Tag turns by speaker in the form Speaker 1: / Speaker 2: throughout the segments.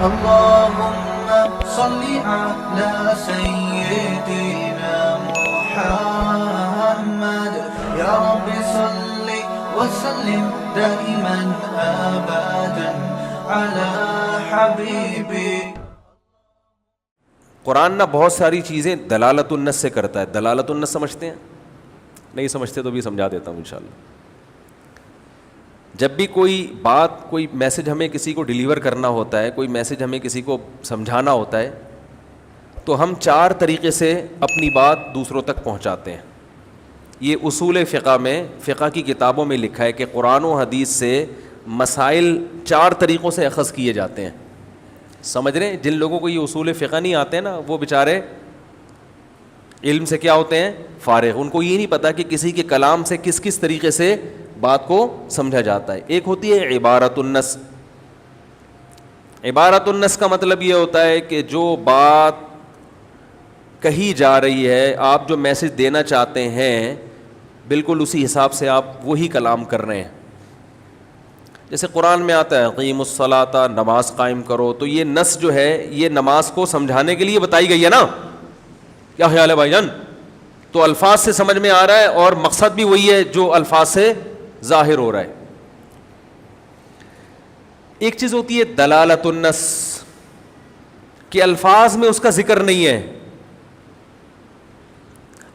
Speaker 1: اللهم صل على سيدنا محمد يا رب صل وسلم دائما ابدا على حبيبي.
Speaker 2: قرآن نہ بہت ساری چیزیں دلالت النص سے کرتا ہے. دلالت النص سمجھتے ہیں؟ نہیں سمجھتے تو بھی سمجھا دیتا ہوں انشاءاللہ. جب بھی کوئی بات، کوئی میسج ہمیں کسی کو ڈیلیور کرنا ہوتا ہے، کوئی میسج ہمیں کسی کو سمجھانا ہوتا ہے، تو ہم 4 طریقے سے اپنی بات دوسروں تک پہنچاتے ہیں. یہ اصول فقہ میں، فقہ کی کتابوں میں لکھا ہے کہ قرآن و حدیث سے مسائل 4 طریقوں سے اخذ کیے جاتے ہیں. سمجھ رہے ہیں؟ جن لوگوں کو یہ اصول فقہ نہیں آتے ہیں نا، وہ بیچارے علم سے کیا ہوتے ہیں؟ فارغ. ان کو یہ نہیں پتہ کہ کسی کے کلام سے کس کس طریقے سے بات کو سمجھا جاتا ہے. ایک ہوتی ہے عبارت النص. عبارت النص کا مطلب یہ ہوتا ہے کہ جو بات کہی جا رہی ہے، آپ جو میسج دینا چاہتے ہیں، بالکل اسی حساب سے آپ وہی کلام کر رہے ہیں. جیسے قرآن میں آتا ہے اقیموا الصلاۃ، نماز قائم کرو، تو یہ نص جو ہے یہ نماز کو سمجھانے کے لیے بتائی گئی ہے نا. کیا خیال ہے بھائی جان؟ تو الفاظ سے سمجھ میں آ رہا ہے اور مقصد بھی وہی ہے جو الفاظ سے ظاہر ہو رہا ہے. ایک چیز ہوتی ہے دلالت النص، کہ الفاظ میں اس کا ذکر نہیں ہے،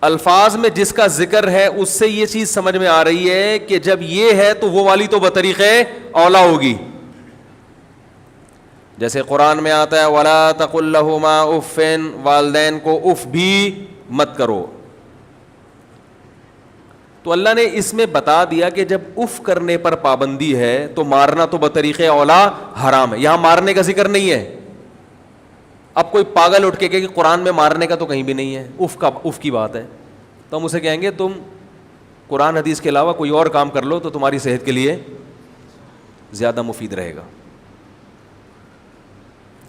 Speaker 2: الفاظ میں جس کا ذکر ہے اس سے یہ چیز سمجھ میں آ رہی ہے کہ جب یہ ہے تو وہ والی تو بطریق اولا ہوگی. جیسے قرآن میں آتا ہے وَلَا تَقُلْ لَهُمَا اُفٍّ، والدین کو اف بھی مت کرو. تو اللہ نے اس میں بتا دیا کہ جب اف کرنے پر پابندی ہے تو مارنا تو بطریق اولا حرام ہے. یہاں مارنے کا ذکر نہیں ہے. اب کوئی پاگل اٹھ کے کہ قرآن میں مارنے کا تو کہیں بھی نہیں ہے، اف کی بات ہے، تو ہم اسے کہیں گے تم قرآن حدیث کے علاوہ کوئی اور کام کر لو تو تمہاری صحت کے لیے زیادہ مفید رہے گا.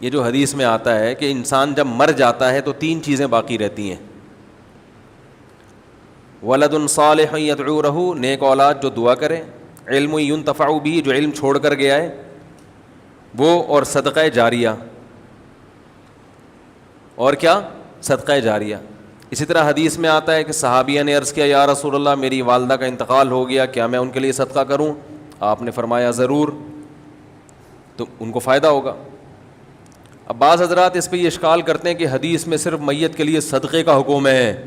Speaker 2: یہ جو حدیث میں آتا ہے کہ انسان جب مر جاتا ہے تو 3 چیزیں باقی رہتی ہیں. ولد صالح یدعو لہ، نیک اولاد جو دعا کرے، علم ینتفع بہ، جو علم چھوڑ کر گیا ہے وہ، اور صدقہ جاریہ. اور کیا؟ صدقہ جاریہ. اسی طرح حدیث میں آتا ہے کہ صحابیہ نے عرض کیا یا رسول اللہ میری والدہ کا انتقال ہو گیا، کیا میں ان کے لیے صدقہ کروں؟ آپ نے فرمایا ضرور، تو ان کو فائدہ ہوگا. اب بعض حضرات اس پہ یہ اشکال کرتے ہیں کہ حدیث میں صرف میت کے لیے صدقے کا حکم ہے،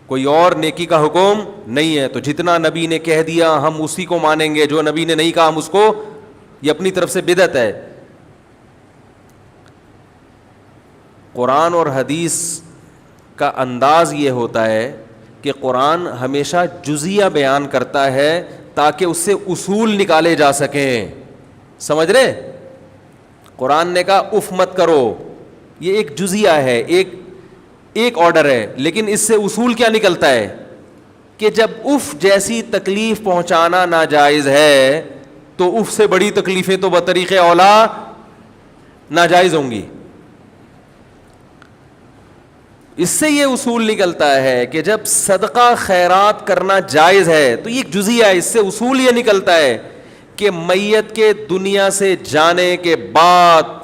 Speaker 2: کوئی اور نیکی کا حکم نہیں ہے، تو جتنا نبی نے کہہ دیا ہم اسی کو مانیں گے، جو نبی نے نہیں کہا ہم اس کو، یہ اپنی طرف سے بدعت ہے. قرآن اور حدیث کا انداز یہ ہوتا ہے کہ قرآن ہمیشہ جزیہ بیان کرتا ہے تاکہ اس سے اصول نکالے جا سکیں. سمجھ رہے؟ قرآن نے کہا اف مت کرو، یہ ایک جزیہ ہے، ایک آرڈر ہے، لیکن اس سے اصول کیا نکلتا ہے کہ جب اف جیسی تکلیف پہنچانا ناجائز ہے تو اف سے بڑی تکلیفیں تو بطریق اولا ناجائز ہوں گی. اس سے یہ اصول نکلتا ہے کہ جب صدقہ خیرات کرنا جائز ہے تو یہ ایک جزیہ ہے، اس سے اصول یہ نکلتا ہے کہ میت کے دنیا سے جانے کے بعد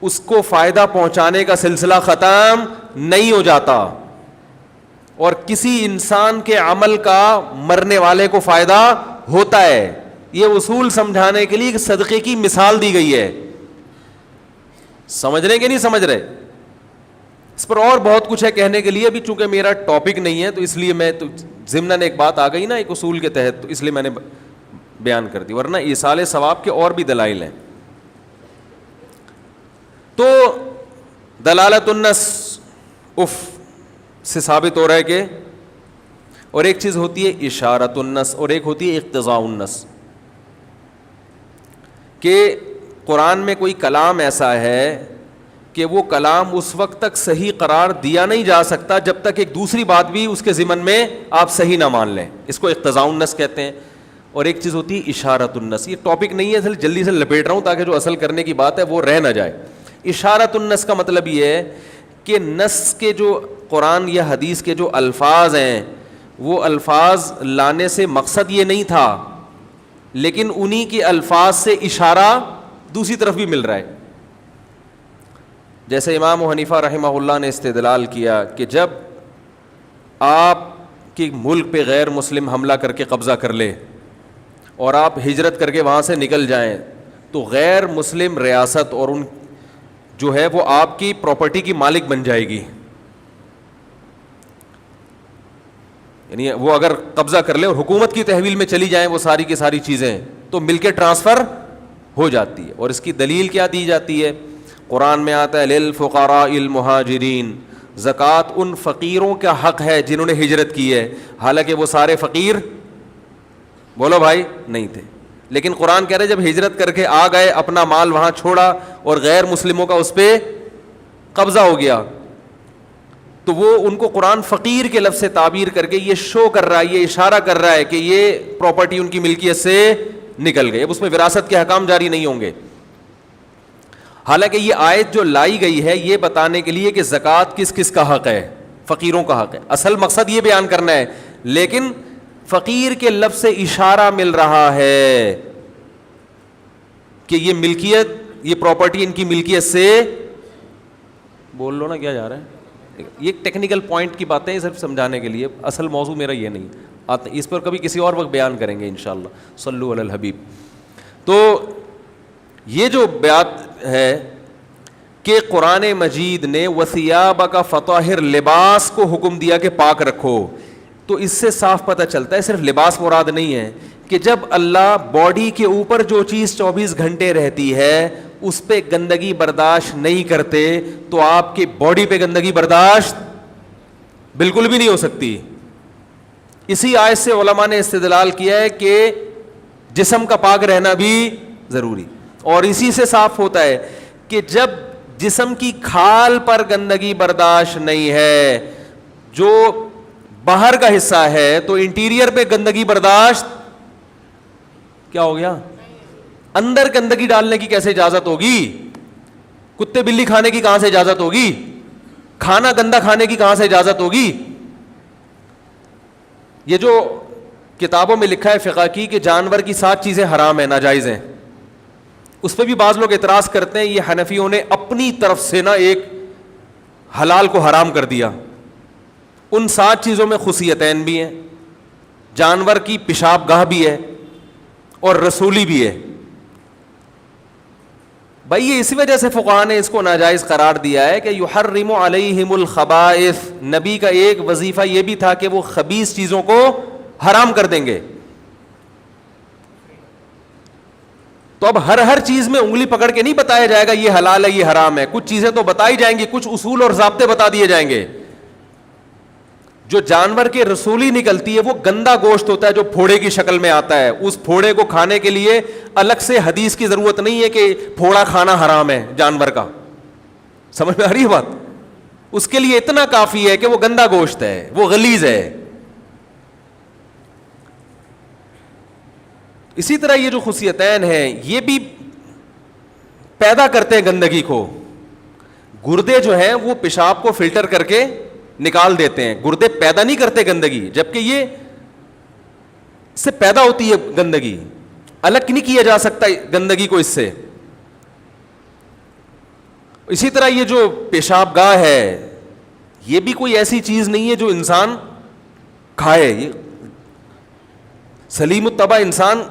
Speaker 2: اس کو فائدہ پہنچانے کا سلسلہ ختم نہیں ہو جاتا، اور کسی انسان کے عمل کا مرنے والے کو فائدہ ہوتا ہے. یہ اصول سمجھانے کے لیے ایک صدقے کی مثال دی گئی ہے. سمجھ رہے کہ نہیں سمجھ رہے؟ اس پر اور بہت کچھ ہے کہنے کے لیے، ابھی چونکہ میرا ٹاپک نہیں ہے تو اس لیے میں تو ضمناً ایک بات آ گئی نا ایک اصول کے تحت، تو اس لیے میں نے بیان کر دی، ورنہ ایصال ثواب کے اور بھی دلائل ہیں. تو دلالت النص اف سے ثابت ہو رہا ہے کہ، اور ایک چیز ہوتی ہے اشارت النص اور ایک ہوتی ہے اقتضاء النص، کہ قرآن میں کوئی کلام ایسا ہے کہ وہ کلام اس وقت تک صحیح قرار دیا نہیں جا سکتا جب تک ایک دوسری بات بھی اس کے ضمن میں آپ صحیح نہ مان لیں. اس کو اقتضاء النص کہتے ہیں. اور ایک چیز ہوتی ہے اشارت النص. یہ ٹاپک نہیں ہے، اصل جلدی سے لپیٹ رہا ہوں تاکہ جو اصل کرنے کی بات ہے وہ رہ نہ جائے. اشارت النص کا مطلب یہ ہے کہ نص کے جو قرآن یا حدیث کے جو الفاظ ہیں وہ الفاظ لانے سے مقصد یہ نہیں تھا، لیکن انہی کے الفاظ سے اشارہ دوسری طرف بھی مل رہا ہے. جیسے امام ابو حنیفہ رحمہ اللہ نے استدلال کیا کہ جب آپ کے ملک پہ غیر مسلم حملہ کر کے قبضہ کر لے اور آپ ہجرت کر کے وہاں سے نکل جائیں تو غیر مسلم ریاست اور ان جو ہے وہ آپ کی پراپرٹی کی مالک بن جائے گی. یعنی وہ اگر قبضہ کر لے اور حکومت کی تحویل میں چلی جائیں وہ ساری کی ساری چیزیں تو مل کے ٹرانسفر ہو جاتی ہے. اور اس کی دلیل کیا دی جاتی ہے؟ قرآن میں آتا ہے للفقراء المہاجرین، زکوٰۃ ان فقیروں کا حق ہے جنہوں نے ہجرت کی ہے. حالانکہ وہ سارے فقیر بولو بھائی نہیں تھے، لیکن قرآن کہہ رہے جب ہجرت کر کے آ گئے اپنا مال وہاں چھوڑا اور غیر مسلموں کا اس پہ قبضہ ہو گیا تو وہ ان کو قرآن فقیر کے لفظ سے تعبیر کر کے یہ شو کر رہا ہے، یہ اشارہ کر رہا ہے کہ یہ پراپرٹی ان کی ملکیت سے نکل گئی، اب اس میں وراثت کے حکام جاری نہیں ہوں گے. حالانکہ یہ آیت جو لائی گئی ہے یہ بتانے کے لیے کہ زکوٰۃ کس کس کا حق ہے، فقیروں کا حق ہے. اصل مقصد یہ بیان کرنا ہے، لیکن فقیر کے لفظ سے اشارہ مل رہا ہے کہ یہ ملکیت، یہ پراپرٹی ان کی ملکیت سے، بول لو نا کیا جا رہا ہے. یہ ٹیکنیکل پوائنٹ کی باتیں صرف سمجھانے کے لیے، اصل موضوع میرا یہ نہیں آتا، اس پر کبھی کسی اور وقت بیان کریں گے انشاءاللہ. صلو علی الحبیب. تو یہ جو بات ہے کہ قرآن مجید نے وَثِيَابَكَ فَطَهِّرْ لباس کو حکم دیا کہ پاک رکھو، تو اس سے صاف پتہ چلتا ہے صرف لباس مراد نہیں ہے کہ جب اللہ باڈی کے اوپر جو چیز 24 گھنٹے رہتی ہے اس پہ گندگی برداشت نہیں کرتے تو آپ کی باڈی پہ گندگی برداشت بالکل بھی نہیں ہو سکتی. اسی آیت سے علماء نے استدلال کیا ہے کہ جسم کا پاک رہنا بھی ضروری، اور اسی سے صاف ہوتا ہے کہ جب جسم کی کھال پر گندگی برداشت نہیں ہے، جو باہر کا حصہ ہے، تو انٹیریئر پہ گندگی برداشت کیا ہو گیا؟ اندر گندگی ڈالنے کی کیسے اجازت ہوگی؟ کتے بلی کھانے کی کہاں سے اجازت ہوگی؟ کھانا گندا کھانے کی کہاں سے اجازت ہوگی؟ یہ جو کتابوں میں لکھا ہے فقہ کی کہ جانور کی 7 چیزیں حرام ہیں، ناجائز ہیں، اس پہ بھی بعض لوگ اعتراض کرتے ہیں یہ حنفیوں نے اپنی طرف سے نا ایک حلال کو حرام کر دیا. ان 7 چیزوں میں خصیتین بھی ہیں، جانور کی پیشاب گاہ بھی ہے اور رسولی بھی ہے. بھائی یہ اسی وجہ سے فقہاء نے اس کو ناجائز قرار دیا ہے کہ یحرم علیہم الخبائث. نبی کا ایک وظیفہ یہ بھی تھا کہ وہ خبیث چیزوں کو حرام کر دیں گے. تو اب ہر چیز میں انگلی پکڑ کے نہیں بتایا جائے گا یہ حلال ہے یہ حرام ہے، کچھ چیزیں تو بتائی جائیں گی، کچھ اصول اور ضابطے بتا دیے جائیں گے. جو جانور کے رسولی نکلتی ہے وہ گندا گوشت ہوتا ہے جو پھوڑے کی شکل میں آتا ہے، اس پھوڑے کو کھانے کے لیے الگ سے حدیث کی ضرورت نہیں ہے کہ پھوڑا کھانا حرام ہے جانور کا. سمجھ میں آ رہی ہے بات؟ اس کے لیے اتنا کافی ہے کہ وہ گندا گوشت ہے، وہ غلیظ ہے. اسی طرح یہ جو خصیتین ہیں یہ بھی پیدا کرتے ہیں گندگی کو. گردے جو ہیں وہ پیشاب کو فلٹر کر کے نکال دیتے ہیں، گردے پیدا نہیں کرتے گندگی، جبکہ یہ سے پیدا ہوتی ہے گندگی، الگ نہیں کیا جا سکتا گندگی کو اس سے. اسی طرح یہ جو پیشاب گاہ ہے یہ بھی کوئی ایسی چیز نہیں ہے جو انسان کھائے. یہ سلیم الطبع انسان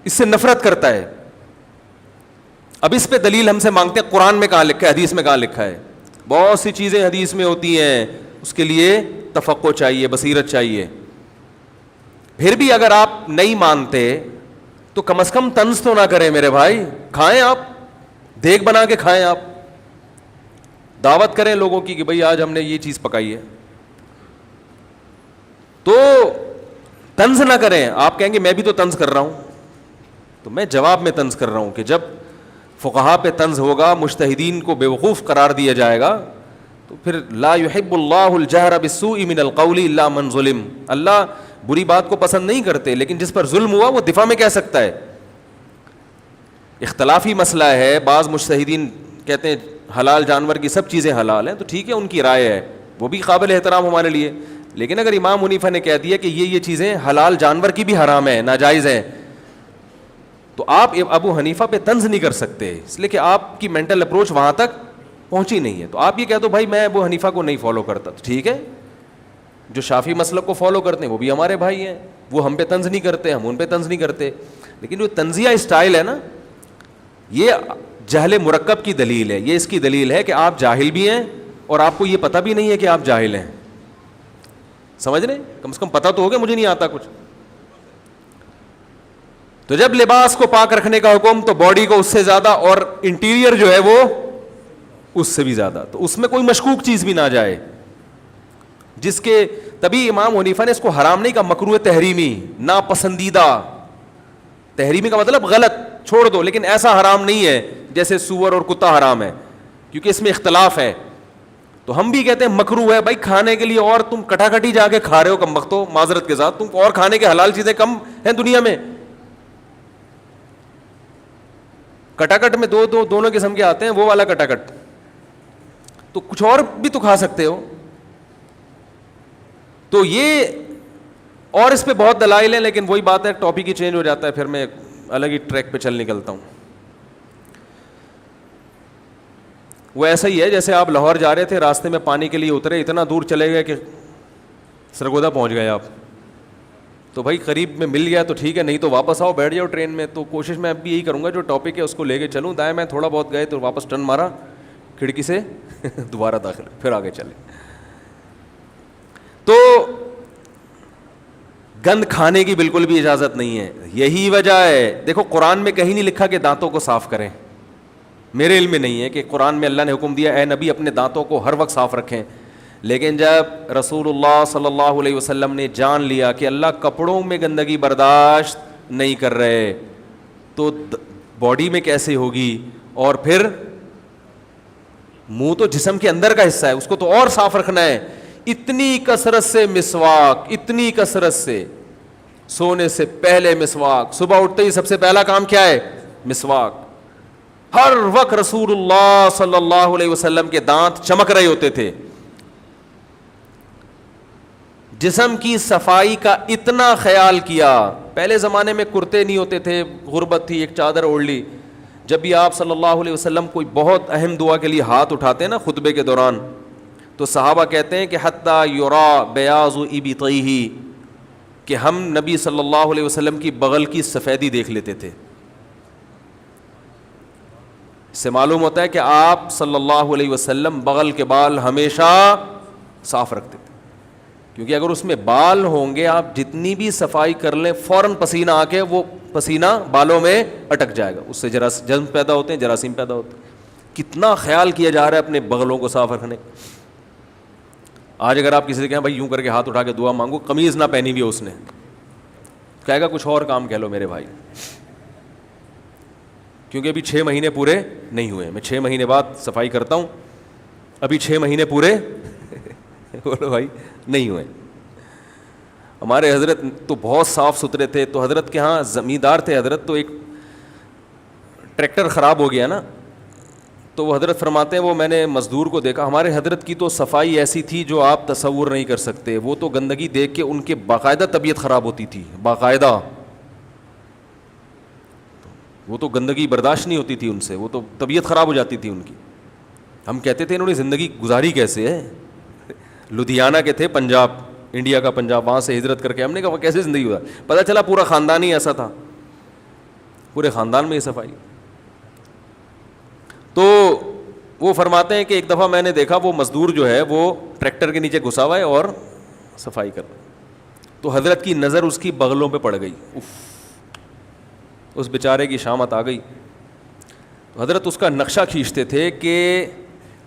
Speaker 2: اس سے نفرت کرتا ہے. اب اس پہ دلیل ہم سے مانگتے ہیں قرآن میں کہاں لکھا ہے، حدیث میں کہاں لکھا ہے. بہت سی چیزیں حدیث میں ہوتی ہیں، اس کے لیے تفقہ چاہیے، بصیرت چاہیے. پھر بھی اگر آپ نہیں مانتے تو کم از کم طنز تو نہ کریں میرے بھائی. کھائیں، آپ دیگ بنا کے کھائیں، آپ دعوت کریں لوگوں کی کہ بھئی آج ہم نے یہ چیز پکائی ہے. تو طنز نہ کریں. آپ کہیں گے میں بھی تو طنز کر رہا ہوں، تو میں جواب میں طنز کر رہا ہوں کہ جب فقہاء پہ طنز ہوگا، مجتہدین کو بیوقوف قرار دیا جائے گا، تو پھر لا يحب اللہ الجہر بالسوء من القول الا من ظلم. اللہ بری بات کو پسند نہیں کرتے، لیکن جس پر ظلم ہوا وہ دفاع میں کہہ سکتا ہے. اختلافی مسئلہ ہے، بعض مجتہدین کہتے ہیں حلال جانور کی سب چیزیں حلال ہیں، تو ٹھیک ہے، ان کی رائے ہے، وہ بھی قابل احترام ہمارے لیے. لیکن اگر امام حنیفہ نے کہہ دیا کہ یہ چیزیں حلال جانور کی بھی حرام ہیں، ناجائز ہیں، تو آپ ابو حنیفہ پہ طنز نہیں کر سکتے اس لیے کہ آپ کی مینٹل اپروچ وہاں تک پہنچی نہیں ہے. تو آپ یہ کہہ دو بھائی میں ابو حنیفہ کو نہیں فالو کرتا, تو ٹھیک ہے, جو شافعی مسلک کو فالو کرتے ہیں وہ بھی ہمارے بھائی ہیں, وہ ہم پہ طنز نہیں کرتے, ہم ان پہ طنز نہیں کرتے. لیکن جو طنزیہ اسٹائل ہے نا, یہ جہل مرکب کی دلیل ہے. یہ اس کی دلیل ہے کہ آپ جاہل بھی ہیں اور آپ کو یہ پتہ بھی نہیں ہے کہ آپ جاہل ہیں. سمجھ رہے, کم سے کم پتہ تو ہوگا مجھے نہیں آتا کچھ. تو جب لباس کو پاک رکھنے کا حکم, تو باڈی کو اس سے زیادہ, اور انٹیریئر جو ہے وہ اس سے بھی زیادہ, تو اس میں کوئی مشکوک چیز بھی نہ جائے جس کے, تبھی امام حنیفہ نے اس کو حرام نہیں کہا, مکروہ تحریمی, ناپسندیدہ. تحریمی کا مطلب غلط, چھوڑ دو, لیکن ایسا حرام نہیں ہے جیسے سور اور کتا حرام ہے, کیونکہ اس میں اختلاف ہے. تو ہم بھی کہتے ہیں مکروہ ہے بھائی کھانے کے لیے, اور تم کٹاکٹی جا کے کھا رہے ہو کم وقتوں, معذرت کے ساتھ, تم اور کھانے کے حلال چیزیں کم ہیں دنیا میں. کٹاکٹ میں دونوں قسم کے آتے ہیں, وہ والا کٹاکٹ, تو کچھ اور بھی تو کھا سکتے ہو. تو یہ, اور اس پہ بہت دلائل ہیں, لیکن وہی بات ہے ٹاپک ہی چینج ہو جاتا ہے, پھر میں الگ ہی ٹریک پہ چل نکلتا ہوں. وہ ایسا ہی ہے جیسے آپ لاہور جا رہے تھے, راستے میں پانی کے لیے اترے, اتنا دور چلے گئے کہ سرگودا پہنچ گئے آپ, تو بھائی قریب میں مل گیا تو ٹھیک ہے, نہیں تو واپس آؤ, بیٹھ جاؤ ٹرین میں. تو کوشش میں اب بھی یہی کروں گا, جو ٹاپک ہے اس کو لے کے چلوں. دائیں میں تھوڑا بہت گئے تو واپس ٹرن مارا کھڑکی سے دوبارہ داخل, پھر آگے چلے. تو گند کھانے کی بالکل بھی اجازت نہیں ہے. یہی وجہ ہے, دیکھو قرآن میں کہیں نہیں لکھا کہ دانتوں کو صاف کریں. میرے علم میں نہیں ہے کہ قرآن میں اللہ نے حکم دیا اے نبی اپنے دانتوں کو ہر وقت صاف رکھیں. لیکن جب رسول اللہ صلی اللہ علیہ وسلم نے جان لیا کہ اللہ کپڑوں میں گندگی برداشت نہیں کر رہے, تو باڈی میں کیسے ہوگی, اور پھر منہ تو جسم کے اندر کا حصہ ہے, اس کو تو اور صاف رکھنا ہے. اتنی کثرت سے مسواک, اتنی کثرت سے, سونے سے پہلے مسواک, صبح اٹھتے ہی سب سے پہلا کام کیا ہے, مسواک. ہر وقت رسول اللہ صلی اللہ علیہ وسلم کے دانت چمک رہے ہوتے تھے. جسم کی صفائی کا اتنا خیال کیا. پہلے زمانے میں کرتے نہیں ہوتے تھے, غربت تھی, ایک چادر اوڑھ لی. جب بھی آپ صلی اللہ علیہ وسلم کوئی بہت اہم دعا کے لیے ہاتھ اٹھاتے ہیں نا خطبے کے دوران, تو صحابہ کہتے ہیں کہ حتی یرا بیاض ابطیہ, کہ ہم نبی صلی اللہ علیہ وسلم کی بغل کی سفیدی دیکھ لیتے تھے. اس سے معلوم ہوتا ہے کہ آپ صلی اللہ علیہ وسلم بغل کے بال ہمیشہ صاف رکھتے تھے, کیونکہ اگر اس میں بال ہوں گے, آپ جتنی بھی صفائی کر لیں فوراً پسینہ آ کے وہ پسینہ بالوں میں اٹک جائے گا, اس سے جرم پیدا ہوتے ہیں, جراثیم پیدا ہوتے ہیں. کتنا خیال کیا جا رہا ہے اپنے بغلوں کو صاف رکھنے. آج اگر آپ کسی سے کہیں بھائی یوں کر کے ہاتھ اٹھا کے دعا مانگو, قمیض نہ پہنی بھی ہو اس نے, کہے گا کچھ اور کام کہہ لو میرے بھائی, کیونکہ ابھی 6 مہینے پورے نہیں ہوئے. میں 6 مہینے بعد صفائی کرتا ہوں, ابھی 6 مہینے پورے بولو بھائی نہیں ہوئے. ہمارے حضرت تو بہت صاف ستھرے تھے, تو حضرت کے ہاں زمیندار تھے حضرت, تو ایک ٹریکٹر خراب ہو گیا نا, تو وہ حضرت فرماتے ہیں وہ میں نے مزدور کو دیکھا, ہمارے حضرت کی تو صفائی ایسی تھی جو آپ تصور نہیں کر سکتے. وہ تو گندگی دیکھ کے ان کے باقاعدہ طبیعت خراب ہوتی تھی, باقاعدہ. وہ تو گندگی برداشت نہیں ہوتی تھی ان سے, وہ تو طبیعت خراب ہو جاتی تھی ان کی. ہم کہتے تھے انہوں نے زندگی گزاری کیسے ہے. لدھیانہ کے تھے, پنجاب, انڈیا کا پنجاب, وہاں سے ہجرت کر کے. ہم نے کہا وہ کیسے زندگی گزاری, پتہ چلا پورا خاندان ہی ایسا تھا, پورے خاندان میں یہ صفائی. تو وہ فرماتے ہیں کہ ایک دفعہ میں نے دیکھا وہ مزدور جو ہے وہ ٹریکٹر کے نیچے گھسا ہوا ہے اور صفائی کر رہا ہے. تو حضرت کی نظر اس کی بغلوں پہ پڑ گئی. اس بیچارے کی شامت آ گئی. حضرت اس کا نقشہ کھینچتے تھے کہ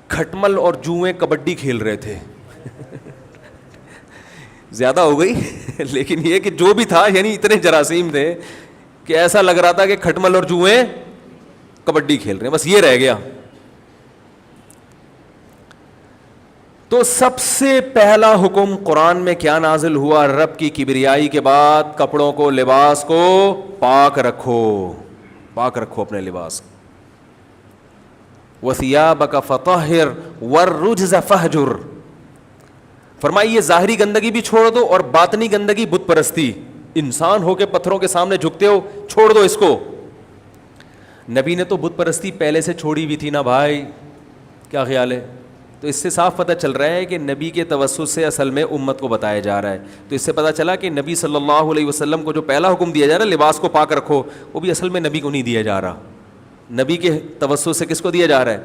Speaker 2: کھٹمل اور جوئیں کبڈی کھیل رہے تھے. زیادہ ہو گئی لیکن یہ کہ جو بھی تھا, یعنی اتنے جراثیم تھے کہ ایسا لگ رہا تھا کہ کھٹمل اور جوئیں کبڈی کھیل رہے ہیں, بس یہ رہ گیا. تو سب سے پہلا حکم قرآن میں کیا نازل ہوا, رب کی کبریائی کے بعد کپڑوں کو, لباس کو پاک رکھو, پاک رکھو اپنے لباس. وَثِيَابَكَ فَطَهِّرْ وَالرُّجْزَ فَهْجُرْ, فرمائی یہ ظاہری گندگی بھی چھوڑ دو اور باطنی گندگی, بت پرستی, انسان ہو کے پتھروں کے سامنے جھکتے ہو, چھوڑ دو اس کو. نبی نے تو بت پرستی پہلے سے چھوڑی ہوئی تھی نا بھائی, کیا خیال ہے؟ تو اس سے صاف پتہ چل رہا ہے کہ نبی کے توسط سے اصل میں امت کو بتایا جا رہا ہے. تو اس سے پتہ چلا کہ نبی صلی اللہ علیہ وسلم کو جو پہلا حکم دیا جا رہا ہے لباس کو پاک رکھو, وہ بھی اصل میں نبی کو نہیں دیا جا رہا, نبی کے توسط سے کس کو دیا جا رہا ہے؟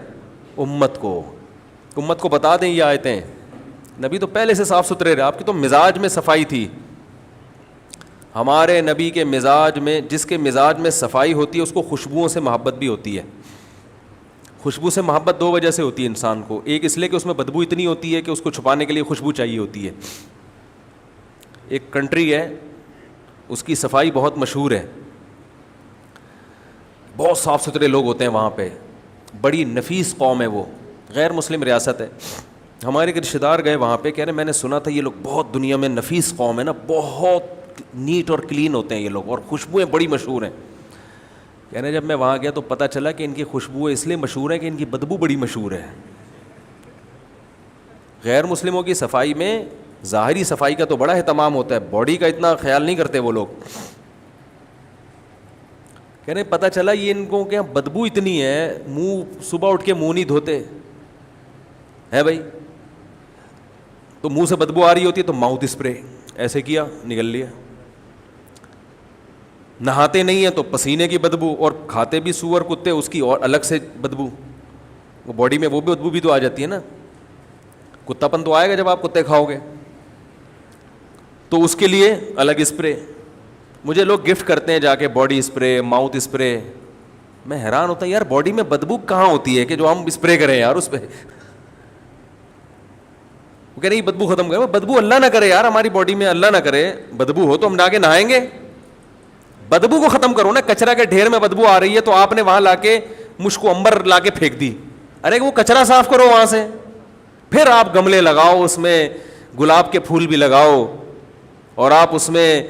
Speaker 2: امت کو. امت کو بتا دیں یہ آیتیں. نبی تو پہلے سے صاف ستھرے رہے, آپ کی تو مزاج میں صفائی تھی. ہمارے نبی کے مزاج میں, جس کے مزاج میں صفائی ہوتی ہے اس کو خوشبوؤں سے محبت بھی ہوتی ہے. خوشبو سے محبت دو وجہ سے ہوتی ہے انسان کو. ایک اس لیے کہ اس میں بدبو اتنی ہوتی ہے کہ اس کو چھپانے کے لیے خوشبو چاہیے ہوتی ہے. ایک کنٹری ہے اس کی صفائی بہت مشہور ہے, بہت صاف ستھرے لوگ ہوتے ہیں وہاں پہ, بڑی نفیس قوم ہے وہ, غیر مسلم ریاست ہے. ہمارے رشتہ دار گئے وہاں پہ, کہہ رہے میں نے سنا تھا یہ لوگ بہت دنیا میں نفیس قوم ہے نا, بہت نیٹ اور کلین ہوتے ہیں یہ لوگ, اور خوشبوئیں بڑی مشہور ہیں. یعنی جب میں وہاں گیا تو پتہ چلا کہ ان کی خوشبوئیں اس لیے مشہور ہیں کہ ان کی بدبو بڑی مشہور ہے. غیر مسلموں کی صفائی میں ظاہری صفائی کا تو بڑا اہتمام ہوتا ہے, باڈی کا اتنا خیال نہیں کرتے وہ لوگ. کہہ رہے پتہ چلا یہ ان کو کیا بدبو اتنی ہے, منہ صبح اٹھ کے منہ نہیں دھوتے ہے بھائی, تو منہ سے بدبو آ رہی ہوتی ہے تو ماؤتھ اسپرے ایسے کیا نکل لیا. نہاتے نہیں ہیں تو پسینے کی بدبو, اور کھاتے بھی سور کتے اس کی اور الگ سے بدبو, وہ باڈی میں وہ بھی بدبو بھی تو آ جاتی ہے نا. کتا پن تو آئے گا جب آپ کتے کھاؤ گے, تو اس کے لیے الگ اسپرے. مجھے لوگ گفٹ کرتے ہیں جا کے باڈی اسپرے, ماؤتھ اسپرے. میں حیران ہوتا ہوں یار باڈی میں بدبو کہاں ہوتی ہے کہ جو ہم اسپرے کریں یار اس پہ. وہ کہہ رہے بدبو ختم کرے, بدبو اللہ نہ کرے یار ہماری باڈی میں, اللہ نہ کرے بدبو ہو تو ہم جا کے نہائیں گے. بدبو کو ختم کرو نا. کچرا کے ڈھیر میں بدبو آ رہی ہے تو آپ نے وہاں لا کے مشک امبر لا کے پھینک دی, ارے وہ کچرا صاف کرو وہاں سے. پھر آپ گملے لگاؤ, اس میں گلاب کے پھول بھی لگاؤ, اور آپ اس میں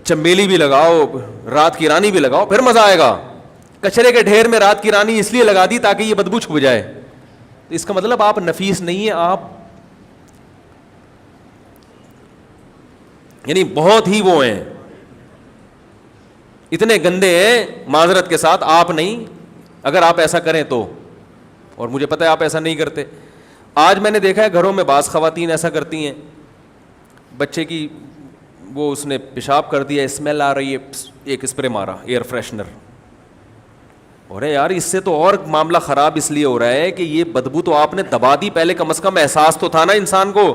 Speaker 2: چمیلی بھی لگاؤ, رات کی رانی بھی لگاؤ, پھر مزہ آئے گا. کچرے کے ڈھیر میں رات کی رانی اس لیے لگا دی تاکہ یہ بدبو چھپ جائے. اس کا مطلب آپ نفیس نہیں ہیں, آپ یعنی بہت ہی وہ ہیں, اتنے گندے ہیں معذرت کے ساتھ. آپ نہیں, اگر آپ ایسا کریں تو, اور مجھے پتہ ہے آپ ایسا نہیں کرتے. آج میں نے دیکھا ہے گھروں میں بعض خواتین ایسا کرتی ہیں, بچے کی وہ اس نے پیشاب کر دیا, اسمیل آ رہی ہے, ایک اسپرے مارا ایئر فریشنر. اور یار اس سے تو اور معاملہ خراب اس لیے ہو رہا ہے کہ یہ بدبو تو آپ نے دبا دی, پہلے کم از کم احساس تو تھا نا انسان کو.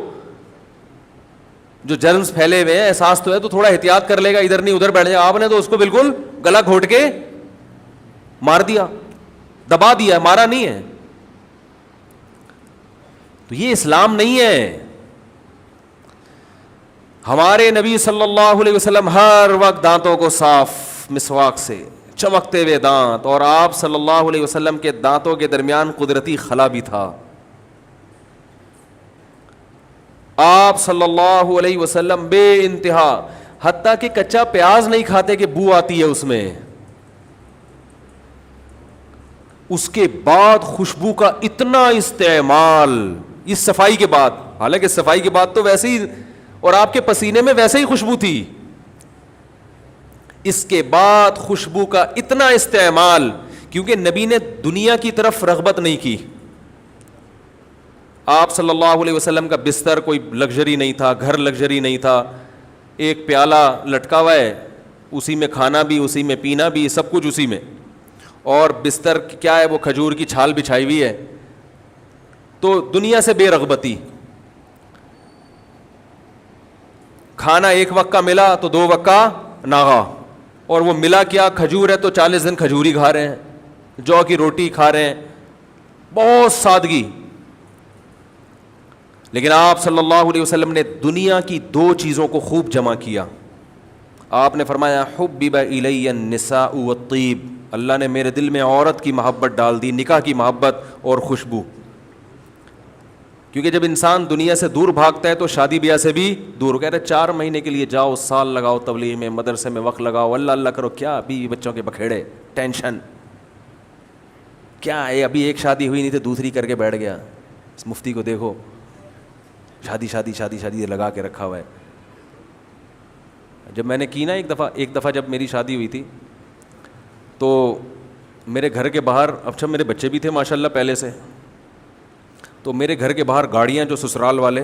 Speaker 2: جو جرمز پھیلے ہوئے ہیں احساس تو ہے, تو تھوڑا احتیاط کر لے گا, ادھر نہیں ادھر بیٹھ جائے. آپ نے تو اس کو بالکل گلا گھونٹ کے مار دیا, دبا دیا, مارا نہیں ہے. تو یہ اسلام نہیں ہے. ہمارے نبی صلی اللہ علیہ وسلم ہر وقت دانتوں کو صاف مسواک سے, چمکتے ہوئے دانت, اور آپ صلی اللہ علیہ وسلم کے دانتوں کے درمیان قدرتی خلا بھی تھا. آپ صلی اللہ علیہ وسلم بے انتہا, حتیٰ کہ کچا پیاز نہیں کھاتے کہ بو آتی ہے اس میں. اس کے بعد خوشبو کا اتنا استعمال اس صفائی کے بعد, حالانکہ صفائی کے بعد تو ویسے ہی, اور آپ کے پسینے میں ویسے ہی خوشبو تھی, اس کے بعد خوشبو کا اتنا استعمال, کیونکہ نبی نے دنیا کی طرف رغبت نہیں کی. آپ صلی اللہ علیہ وسلم کا بستر کوئی لگژری نہیں تھا, گھر لگژری نہیں تھا, ایک پیالہ لٹکا ہوا ہے, اسی میں کھانا بھی, اسی میں پینا بھی, سب کچھ اسی میں. اور بستر کیا ہے, وہ کھجور کی چھال بچھائی ہوئی ہے. تو دنیا سے بے رغبتی. کھانا ایک وقت کا ملا تو 2 وقت کا ناغا, اور وہ ملا کیا, کھجور ہے تو 40 دن کھجوری کھا رہے ہیں, جو کی روٹی کھا رہے ہیں, بہت سادگی. لیکن آپ صلی اللہ علیہ وسلم نے دنیا کی 2 چیزوں کو خوب جمع کیا. آپ نے فرمایا حبب الی النساء والطیب, اللہ نے میرے دل میں عورت کی محبت ڈال دی, نکاح کی محبت اور خوشبو. کیونکہ جب انسان دنیا سے دور بھاگتا ہے تو شادی بیاہ سے بھی دور. کہہ رہے 4 مہینے کے لیے جاؤ, سال لگاؤ تبلیغ میں, مدرسے میں وقت لگاؤ, اللہ اللہ کرو, کیا بیوی بچوں کے بکھیڑے, ٹینشن کیا ہے. ابھی ایک شادی ہوئی نہیں تو دوسری کر کے بیٹھ گیا. اس مفتی کو دیکھو, شادی شادی شادی شادی لگا کے رکھا ہوا ہے. جب میں نے کی نا ایک دفعہ جب میری شادی ہوئی تھی تو میرے گھر کے باہر، اچھا میرے بچے بھی تھے ماشاءاللہ پہلے سے، تو میرے گھر کے باہر گاڑیاں جو سسرال والے،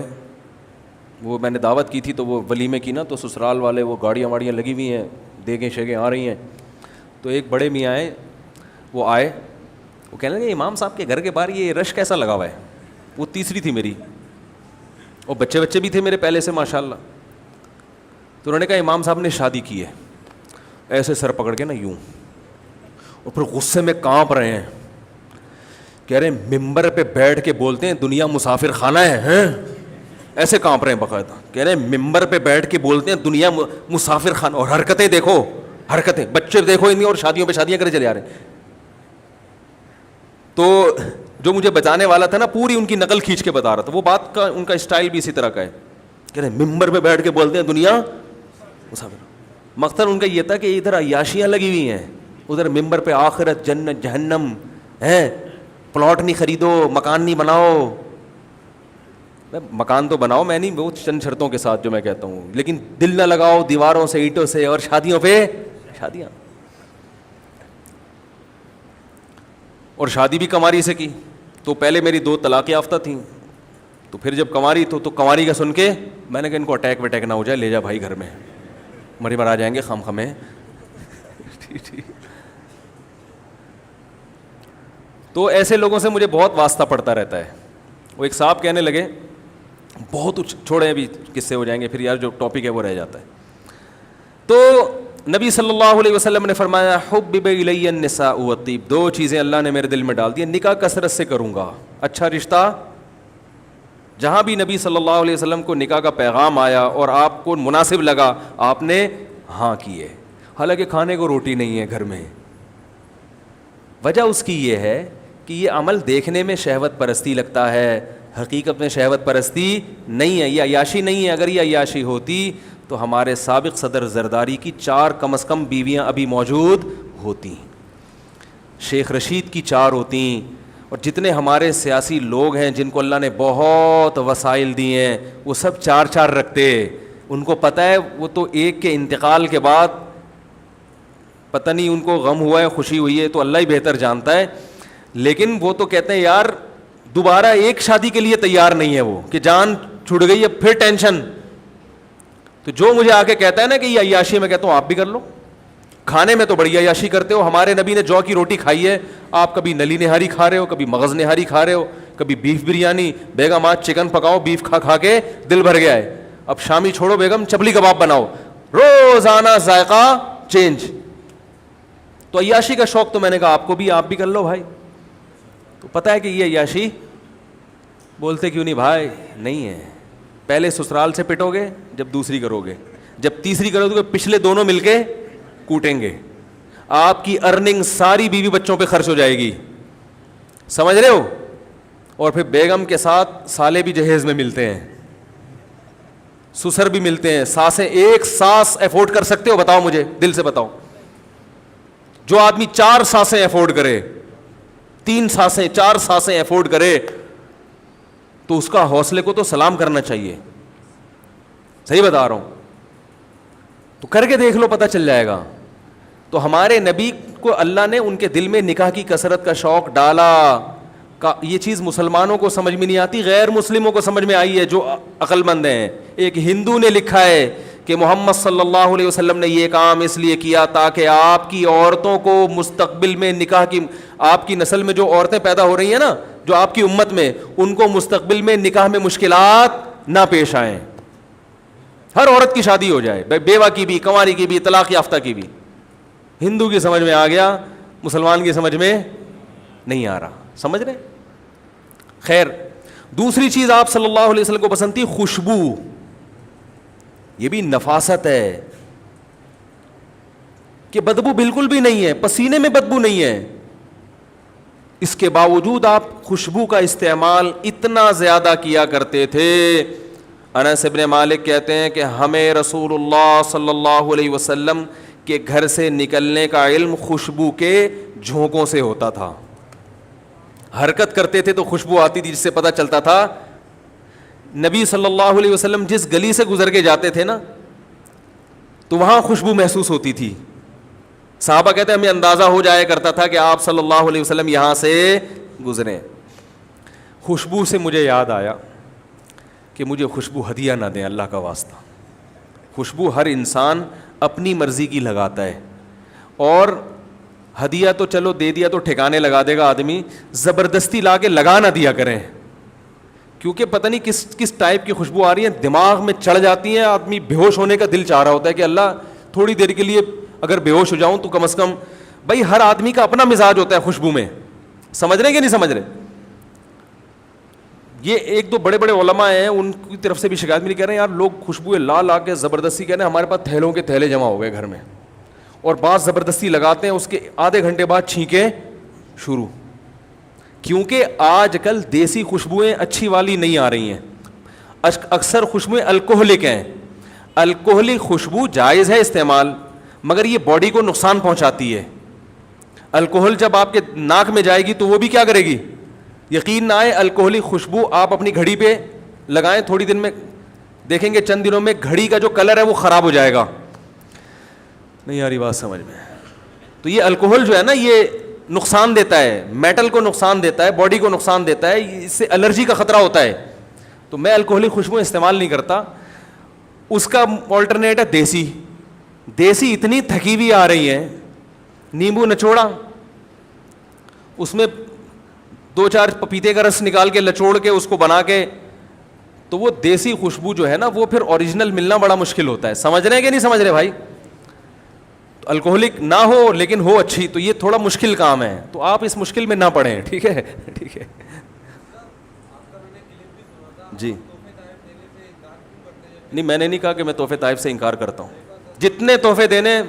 Speaker 2: وہ میں نے دعوت کی تھی تو وہ ولیمے کی نا، تو سسرال والے وہ گاڑیاں واڑیاں لگی ہوئی ہیں، دیگیں شیگیں آ رہی ہیں. تو ایک بڑے میاں آئے، وہ آئے، وہ کہنے لگے امام صاحب کے گھر کے باہر یہ رش کیسا لگا ہوا ہے. وہ تیسری تھی میری، اور بچے بھی تھے میرے پہلے سے ماشاءاللہ. تو انہوں نے کہا امام صاحب نے شادی کی ہے. ایسے سر پکڑ کے نا یوں، اور پھر غصے میں کانپ رہے ہیں، کہہ رہے ہیں ممبر پہ بیٹھ کے بولتے ہیں دنیا مسافر خانہ ہے، ہیں ایسے کانپ رہے ہیں باقاعدہ. کہہ رہے ہیں ممبر پہ بیٹھ کے بولتے ہیں دنیا مسافر خانہ، اور حرکتیں دیکھو، حرکتیں بچے دیکھو ان کی، اور شادیوں پہ شادیاں کرے چلے آ رہے ہیں. تو جو مجھے بچانے والا تھا نا، پوری ان کی نقل کھینچ کے بتا رہا تھا. وہ بات کا ان کا اسٹائل بھی اسی طرح کا ہے. کہہ رہے ہیں ممبر پہ بیٹھ کے بولتے ہیں دنیا مسافر. مقصد ان کا یہ تھا کہ ادھر عیاشیاں لگی ہوئی ہیں، ادھر ممبر پہ آخرت جنت جہنم ہے. پلاٹ نہیں خریدو، مکان نہیں بناؤ. مکان تو بناؤ، میں نہیں، وہ چند شرطوں کے ساتھ جو میں کہتا ہوں، لیکن دل نہ لگاؤ دیواروں سے اینٹوں سے، اور شادیوں پہ شادیاں. اور شادی بھی کنواری سے کی. تو پہلے میری 2 طلاق یافتہ تھیں، تو پھر جب کنواری تو کنواری کا سن کے میں نے کہا ان کو اٹیک وٹیک نہ ہو جائے، لے جا بھائی گھر میں، مری مر آ جائیں گے خام خمیں. تو ایسے لوگوں سے مجھے بہت واسطہ پڑتا رہتا ہے. وہ ایک صاحب کہنے لگے، بہت چھوڑے ابھی قصے ہو جائیں گے پھر یار، جو ٹاپک ہے وہ رہ جاتا ہے. تو نبی صلی اللہ علیہ وسلم نے فرمایا حبب الی النساء والطیب، 2 چیزیں اللہ نے میرے دل میں ڈال دی. نکاح کثرت سے کروں گا، اچھا رشتہ. جہاں بھی نبی صلی اللہ علیہ وسلم کو نکاح کا پیغام آیا اور آپ کو مناسب لگا، آپ نے ہاں کیے. حالانکہ کھانے کو روٹی نہیں ہے گھر میں. وجہ اس کی یہ ہے کہ یہ عمل دیکھنے میں شہوت پرستی لگتا ہے، حقیقت میں شہوت پرستی نہیں ہے، یہ عیاشی نہیں ہے. اگر یہ عیاشی ہوتی تو ہمارے سابق صدر زرداری کی 4 کم از کم بیویاں ابھی موجود ہوتی، شیخ رشید کی 4 ہوتی، اور جتنے ہمارے سیاسی لوگ ہیں جن کو اللہ نے بہت وسائل دیے ہیں، وہ سب 4 رکھتے. ان کو پتہ ہے وہ تو ایک کے انتقال کے بعد پتہ نہیں ان کو غم ہوا ہے خوشی ہوئی ہے، تو اللہ ہی بہتر جانتا ہے. لیکن وہ تو کہتے ہیں یار دوبارہ ایک شادی کے لیے تیار نہیں ہے وہ، کہ جان چھوٹ گئی ہے پھر ٹینشن. تو جو مجھے آ کے کہتا ہے نا کہ یہ عیاشی، میں کہتا ہوں آپ بھی کر لو. کھانے میں تو بڑی عیاشی کرتے ہو. ہمارے نبی نے جو کی روٹی کھائی ہے، آپ کبھی نلی نہاری کھا رہے ہو، کبھی مغز نہاری کھا رہے ہو، کبھی بیف بریانی. بیگم آج چکن پکاؤ، بیف کھا کے دل بھر گیا ہے. اب شامی چھوڑو بیگم، چپلی کباب بناؤ، روزانہ ذائقہ چینج. تو عیاشی کا شوق تو میں نے کہا آپ کو بھی، آپ بھی کر لو بھائی. تو پتہ ہے کہ یہ عیاشی بولتے کیوں نہیں بھائی؟ نہیں ہے. پہلے سسرال سے پٹو گے جب دوسری کرو گے، جب تیسری کرو گے پچھلے دونوں مل کے کوٹیں گے. آپ کی ارننگ ساری بیوی بچوں پہ خرچ ہو جائے گی، سمجھ رہے ہو؟ اور پھر بیگم کے ساتھ سالے بھی جہیز میں ملتے ہیں، سسر بھی ملتے ہیں، ساسیں. ایک ساس افورڈ کر سکتے ہو؟ بتاؤ مجھے، دل سے بتاؤ. جو آدمی 4 ساسیں افورڈ کرے، 3 ساسیں 4 ساسیں افورڈ کرے، تو اس کا حوصلے کو تو سلام کرنا چاہیے. صحیح بتا رہا ہوں؟ تو کر کے دیکھ لو، پتہ چل جائے گا. تو ہمارے نبی کو اللہ نے ان کے دل میں نکاح کی کثرت کا شوق ڈالا. یہ چیز مسلمانوں کو سمجھ میں نہیں آتی، غیر مسلموں کو سمجھ میں آئی ہے جو عقل مند ہیں. ایک ہندو نے لکھا ہے کہ محمد صلی اللہ علیہ وسلم نے یہ کام اس لیے کیا تاکہ آپ کی عورتوں کو مستقبل میں نکاح کی، آپ کی نسل میں جو عورتیں پیدا ہو رہی ہیں نا، جو آپ کی امت میں، ان کو مستقبل میں نکاح میں مشکلات نہ پیش آئیں. ہر عورت کی شادی ہو جائے، بیوہ کی بھی، کنواری کی بھی، طلاق یافتہ کی بھی. ہندو کی سمجھ میں آ گیا، مسلمان کی سمجھ میں نہیں آ رہا. سمجھ رہے؟ خیر، دوسری چیز آپ صلی اللہ علیہ وسلم کو پسند تھی خوشبو. یہ بھی نفاست ہے کہ بدبو بالکل بھی نہیں ہے، پسینے میں بدبو نہیں ہے. اس کے باوجود آپ خوشبو کا استعمال اتنا زیادہ کیا کرتے تھے. انس ابن مالک کہتے ہیں کہ ہمیں رسول اللہ صلی اللہ علیہ وسلم کے گھر سے نکلنے کا علم خوشبو کے جھونکوں سے ہوتا تھا. حرکت کرتے تھے تو خوشبو آتی تھی، جس سے پتہ چلتا تھا. نبی صلی اللہ علیہ وسلم جس گلی سے گزر کے جاتے تھے نا، تو وہاں خوشبو محسوس ہوتی تھی. صحابہ کہتے ہیں ہمیں اندازہ ہو جایا کرتا تھا کہ آپ صلی اللہ علیہ وسلم یہاں سے گزرے. خوشبو سے مجھے یاد آیا کہ مجھے خوشبو ہدیہ نہ دیں اللہ کا واسطہ. خوشبو ہر انسان اپنی مرضی کی لگاتا ہے, اور ہدیہ تو چلو دے دیا تو ٹھکانے لگا دے گا آدمی, زبردستی لا کے لگا نہ دیا کریں, کیونکہ پتہ نہیں کس ٹائپ کی خوشبو آ رہی ہے, دماغ میں چڑھ جاتی ہیں, آدمی بے ہوش ہونے کا دل چاہ رہا ہوتا ہے کہ اللہ تھوڑی دیر کے لیے اگر بے ہوش ہو جاؤں تو کم از کم. بھائی ہر آدمی کا اپنا مزاج ہوتا ہے خوشبو میں, سمجھ رہے ہیں کہ نہیں سمجھ رہے؟ یہ ایک دو بڑے بڑے علماء ہیں, ان کی طرف سے بھی شکایت ملی, کہہ رہے ہیں یار لوگ خوشبوئیں لا کے زبردستی کہہ رہے ہیں ہمارے پاس تھیلوں کے تھیلے جمع ہو گئے گھر میں, اور بعض زبردستی لگاتے ہیں, اس کے آدھے گھنٹے بعد چھینکیں شروع. کیونکہ آج کل دیسی خوشبوئیں اچھی والی نہیں آ رہی ہیں, اکثر خوشبوئیں الکوہلک ہیں. الکوہلک خوشبو جائز ہے استعمال, مگر یہ باڈی کو نقصان پہنچاتی ہے. الکوہل جب آپ کے ناک میں جائے گی تو وہ بھی کیا کرے گی, یقین نہ آئے الکوہلک خوشبو آپ اپنی گھڑی پہ لگائیں, تھوڑی دن میں دیکھیں گے چند دنوں میں گھڑی کا جو کلر ہے وہ خراب ہو جائے گا. نہیں آ رہی بات سمجھ میں؟ تو یہ الکوہل جو ہے نا یہ نقصان دیتا ہے, میٹل کو نقصان دیتا ہے, باڈی کو نقصان دیتا ہے, اس سے الرجی کا خطرہ ہوتا ہے. تو میں الکوہلک خوشبو استعمال نہیں کرتا. اس کا آلٹرنیٹ ہے دیسی. دیسی اتنی تھکی ہوئی آ رہی ہیں, نیمبو نچوڑا, اس میں 2-4 پپیتے کا رس نکال کے لچوڑ کے اس کو بنا کے, تو وہ دیسی خوشبو جو ہے نا وہ پھر اوریجنل ملنا بڑا مشکل ہوتا ہے. سمجھ رہے ہیں کہ نہیں سمجھ رہے بھائی؟ الکوہلک نہ ہو لیکن ہو اچھی, تو یہ تھوڑا مشکل کام ہے, تو آپ اس مشکل میں نہ پڑیں. ٹھیک ہے ٹھیک ہے جی. نہیں میں نے نہیں کہا کہ میں تحفے طائف سے انکار کرتا ہوں, جتنے تحفے دینے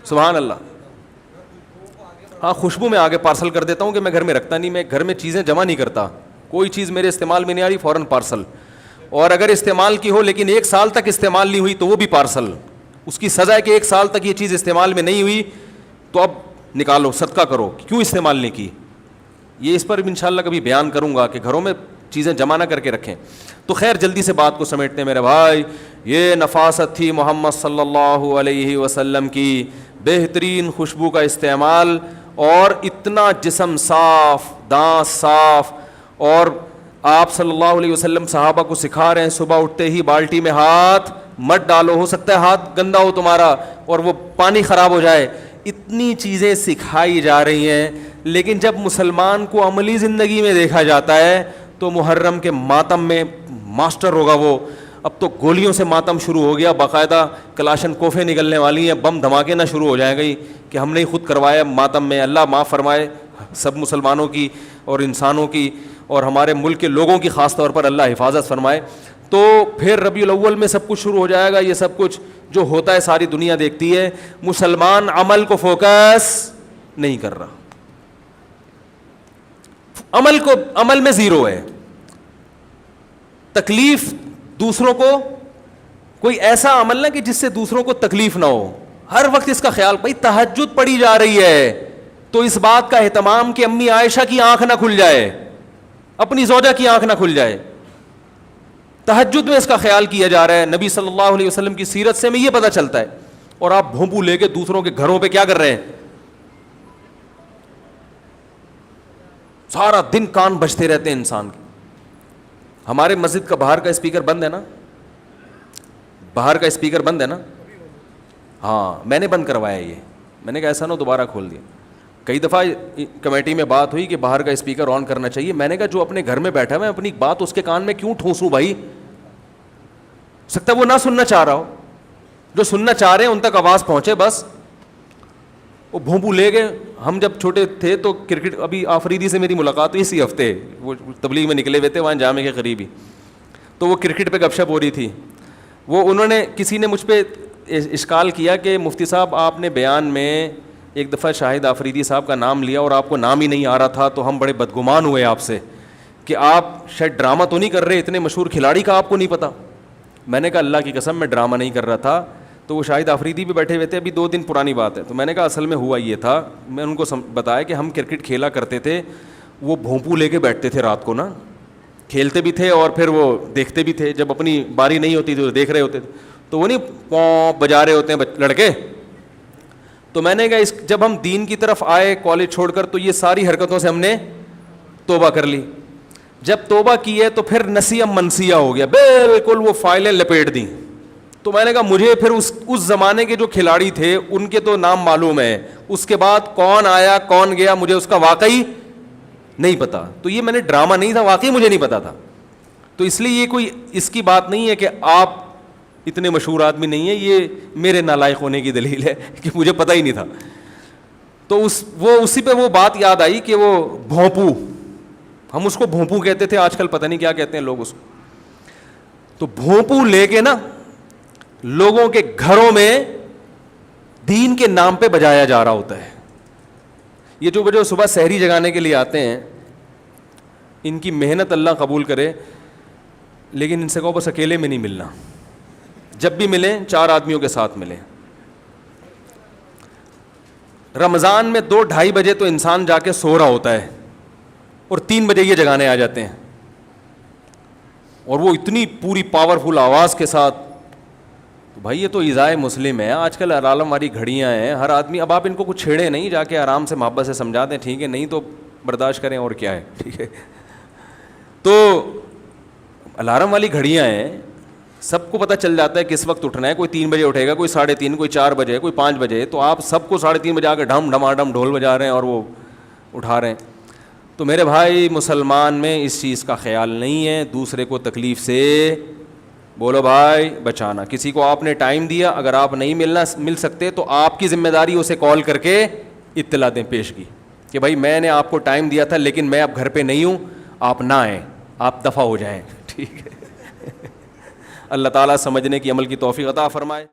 Speaker 2: سبحان اللہ. ہاں خوشبو میں آگے پارسل کر دیتا ہوں کہ میں گھر میں رکھتا نہیں, میں گھر میں چیزیں جمع نہیں کرتا, کوئی چیز میرے استعمال میں نہیں آ رہی فوراً پارسل, اور اگر استعمال کی ہو لیکن 1 سال تک استعمال نہیں ہوئی تو وہ بھی پارسل. اس کی سزا ہے کہ 1 سال تک یہ چیز استعمال میں نہیں ہوئی تو اب نکالو, صدقہ کرو, کیوں استعمال نہیں کی. یہ اس پر انشاءاللہ کبھی بیان کروں گا کہ گھروں میں چیزیں جمع نہ کر کے رکھیں. تو خیر جلدی سے بات کو سمیٹتے ہیں میرے بھائی. یہ نفاست تھی محمد صلی اللہ علیہ وسلم کی, بہترین خوشبو کا استعمال, اور اتنا جسم صاف, دانت صاف, اور آپ صلی اللہ علیہ وسلم صحابہ کو سکھا رہے ہیں صبح اٹھتے ہی بالٹی میں ہاتھ مت ڈالو, ہو سکتا ہے ہاتھ گندا ہو تمہارا اور وہ پانی خراب ہو جائے. اتنی چیزیں سکھائی جا رہی ہیں, لیکن جب مسلمان کو عملی زندگی میں دیکھا جاتا ہے تو محرم کے ماتم میں ماسٹر ہوگا وہ. اب تو گولیوں سے ماتم شروع ہو گیا, باقاعدہ کلاشن کوفیں نکلنے والی ہیں, بم دھماکے نہ شروع ہو جائیں گی کہ ہم نے خود کروایا ماتم میں. اللہ معاف فرمائے سب مسلمانوں کی اور انسانوں کی, اور ہمارے ملک کے لوگوں کی خاص طور پر اللہ حفاظت فرمائے. تو پھر ربیع الاول میں سب کچھ شروع ہو جائے گا. یہ سب کچھ جو ہوتا ہے ساری دنیا دیکھتی ہے, مسلمان عمل کو فوکس نہیں کر رہا, عمل میں زیرو ہے. تکلیف دوسروں کو, کوئی ایسا عمل نہ کہ جس سے دوسروں کو تکلیف نہ ہو, ہر وقت اس کا خیال. بھائی تہجد پڑھی جا رہی ہے تو اس بات کا اہتمام کہ امی عائشہ کی آنکھ نہ کھل جائے, اپنی زوجہ کی آنکھ نہ کھل جائے. تہجد میں اس کا خیال کیا جا رہا ہے. نبی صلی اللہ علیہ وسلم کی سیرت سے ہمیں یہ پتہ چلتا ہے. اور آپ بھونپو لے کے دوسروں کے گھروں پہ کیا کر رہے ہیں, سارا دن کان بجتے رہتے ہیں انسان کے. ہمارے مسجد کا باہر کا اسپیکر بند ہے نا, باہر کا اسپیکر بند ہے نا. ہاں میں نے بند کروایا, یہ میں نے کہا ایسا نہ دوبارہ کھول دیا. کئی دفعہ کمیٹی میں بات ہوئی کہ باہر کا اسپیکر آن کرنا چاہیے. میں نے کہا جو اپنے گھر میں بیٹھا ہے میں اپنی بات اس کے کان میں کیوں ٹھونسوں بھائی, سکتا ہے وہ نہ سننا چاہ رہا ہو, جو سننا چاہ رہے ہیں ان تک آواز پہنچے بس. وہ بھونپو لے گئے. ہم جب چھوٹے تھے تو کرکٹ, ابھی آفریدی سے میری ملاقات ہوئی اسی ہفتے, وہ تبلیغ میں نکلے ہوئے تھے وہاں جامع کے قریب ہی, تو وہ کرکٹ پہ گپ شپ ہو رہی تھی. وہ انہوں نے کسی نے مجھ پہ اشکال کیا کہ مفتی صاحب آپ نے بیان میں ایک دفعہ شاہد آفریدی صاحب کا نام لیا اور آپ کو نام ہی نہیں آ رہا تھا, تو ہم بڑے بدگمان ہوئے آپ سے کہ آپ شاید ڈرامہ تو نہیں کر رہے, اتنے مشہور کھلاڑی کا آپ کو نہیں پتا. میں نے کہا اللہ کی قسم میں ڈرامہ نہیں کر رہا تھا. تو وہ شاہد آفریدی بھی بیٹھے ہوئے تھے, ابھی 2 دن پرانی بات ہے. تو میں نے کہا اصل میں ہوا یہ تھا, میں ان کو بتایا کہ ہم کرکٹ کھیلا کرتے تھے, وہ بھونپو لے کے بیٹھتے تھے رات کو نا, کھیلتے بھی تھے اور پھر وہ دیکھتے بھی تھے. جب اپنی باری نہیں ہوتی تو دیکھ رہے ہوتے تھے, تو وہ نہیں پوں بجا رہے ہوتے ہیں لڑکے, تو میں نے کہا جب ہم دین کی طرف آئے کالج چھوڑ کر تو یہ ساری حرکتوں سے ہم نے توبہ کر لی. جب توبہ کی ہے تو پھر نسیہ منسیہ ہو گیا, بالکل وہ فائلیں لپیٹ دیں. تو میں نے کہا مجھے پھر اس زمانے کے جو کھلاڑی تھے ان کے تو نام معلوم ہے, اس کے بعد کون آیا کون گیا مجھے اس کا واقعی نہیں پتا. تو یہ میں نے ڈرامہ نہیں تھا, واقعی مجھے نہیں پتا تھا. تو اس لیے یہ کوئی اس کی بات نہیں ہے کہ آپ اتنے مشہور آدمی نہیں ہیں, یہ میرے نالائق ہونے کی دلیل ہے کہ مجھے پتہ ہی نہیں تھا. تو اسی پہ وہ بات یاد آئی کہ وہ بھونپو, ہم اس کو بھونپو کہتے تھے, آج کل پتہ نہیں کیا کہتے ہیں لوگ اس کو. تو بھونپو لے کے نا لوگوں کے گھروں میں دین کے نام پہ بجایا جا رہا ہوتا ہے. یہ جو صبح سحری جگانے کے لیے آتے ہیں ان کی محنت اللہ قبول کرے, لیکن ان سے کہو بس اکیلے میں نہیں ملنا, جب بھی ملیں 4 آدمیوں کے ساتھ ملیں. رمضان میں 2-2:30 بجے تو انسان جا کے سو رہا ہوتا ہے اور 3 بجے یہ جگانے آ جاتے ہیں, اور وہ اتنی پوری پاورفل آواز کے ساتھ. تو بھائی یہ تو ایذائے مسلم ہے. آج کل العالم والی گھڑیاں ہیں, ہر آدمی, اب آپ ان کو کچھ چھیڑے نہیں, جا کے آرام سے محبت سے سمجھا دیں, ٹھیک ہے, نہیں تو برداشت کریں, اور کیا ہے, ٹھیک ہے. تو الارم والی گھڑیاں ہیں, سب کو پتہ چل جاتا ہے کس وقت اٹھنا ہے. کوئی 3 بجے اٹھے گا, کوئی 3:30, کوئی 4 بجے, کوئی 5 بجے. تو آپ سب کو 3:30 بجے آ کے ڈھم ڈھماڈم ڈھول بجا رہے ہیں اور وہ اٹھا رہے ہیں. تو میرے بھائی مسلمان میں اس چیز کا خیال نہیں ہے. دوسرے کو تکلیف سے بولو بھائی بچانا. کسی کو آپ نے ٹائم دیا, اگر آپ نہیں مل سکتے تو آپ کی ذمہ داری اسے کال کر کے اطلاع دیں پیش کی کہ بھائی میں نے آپ کو ٹائم دیا تھا لیکن میں اب گھر پہ نہیں ہوں, آپ نہ آئیں, آپ دفع ہو جائیں, ٹھیک ہے. اللہ تعالیٰ سمجھنے کی عمل کی توفیق عطا فرمائے.